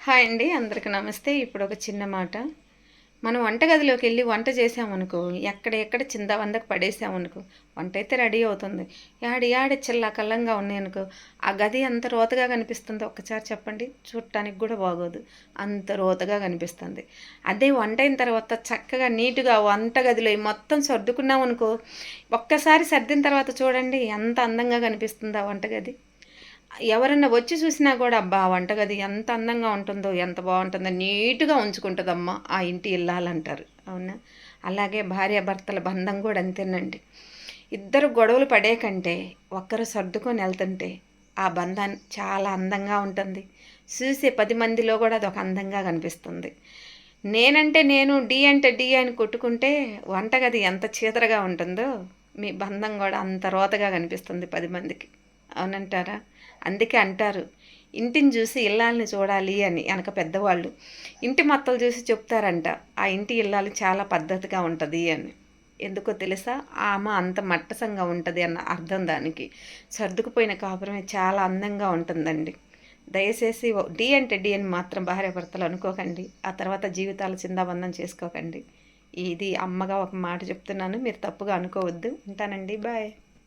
Hi అండి, అందరికి నమస్తే. ఇప్పుడు ఒక చిన్న మాట. మనం వంటగదిలోకి వెళ్ళి వంట చేసామనుకో, ఎక్కడ చిందవందకు పడేసామనుకో, వంట అయితే రెడీ అవుతుంది. యాడి చిల్లా కల్లంగా ఉన్నాయనుకో, ఆ గది అంత రోతగా కనిపిస్తుందో ఒక్కసారి చెప్పండి. చూడటానికి కూడా బాగోదు, అంత రోతగా కనిపిస్తుంది. అదే వంట అయిన తర్వాత చక్కగా నీట్గా వంటగదిలో మొత్తం సర్దుకున్నాం అనుకో, ఒక్కసారి సర్దిన తర్వాత చూడండి ఎంత అందంగా కనిపిస్తుందో ఆ వంటగది. ఎవరన్నా వచ్చి చూసినా కూడా అబ్బా వంటగది ఎంత అందంగా ఉంటుందో, ఎంత బాగుంటుందో, నీట్గా ఉంచుకుంటుందమ్మా ఆ ఇంటి ఇల్లాలంటారు. అవునా? అలాగే భార్యాభర్తల బంధం కూడా అంతేనండి. ఇద్దరు గొడవలు పడే కంటే ఒక్కరు సర్దుకొని వెళ్తుంటే ఆ బంధాన్ని చాలా అందంగా ఉంటుంది. చూసే 10 మందిలో కూడా అదొక అందంగా కనిపిస్తుంది. నేనంటే నేను, డి అంటే డి అని కొట్టుకుంటే వంటగది ఎంత చీదరగా ఉంటుందో మీ బంధం కూడా అంత రోతగా కనిపిస్తుంది 10 మందికి. అవునంటారా? అందుకే అంటారు, ఇంటిని చూసి ఇల్లాలని చూడాలి అని వెనక పెద్దవాళ్ళు. ఇంటి మత్తలు చూసి చెప్తారంట, ఆ ఇంటి ఇల్లాలు చాలా పద్ధతిగా ఉంటుంది అని. ఎందుకో తెలుసా? ఆమె అంత మట్టసంగా ఉంటుంది అన్న అర్థం దానికి. సర్దుకుపోయిన కాపురమే చాలా అందంగా ఉంటుందండి. దయచేసి డి అంటే డి అని మాత్రం భార్యాభర్తలు అనుకోకండి. ఆ తర్వాత జీవితాలు చిందాబంధం చేసుకోకండి. ఇది అమ్మగా ఒక మాట చెప్తున్నాను, మీరు తప్పుగా అనుకోవద్దు. ఉంటానండి, బాయ్.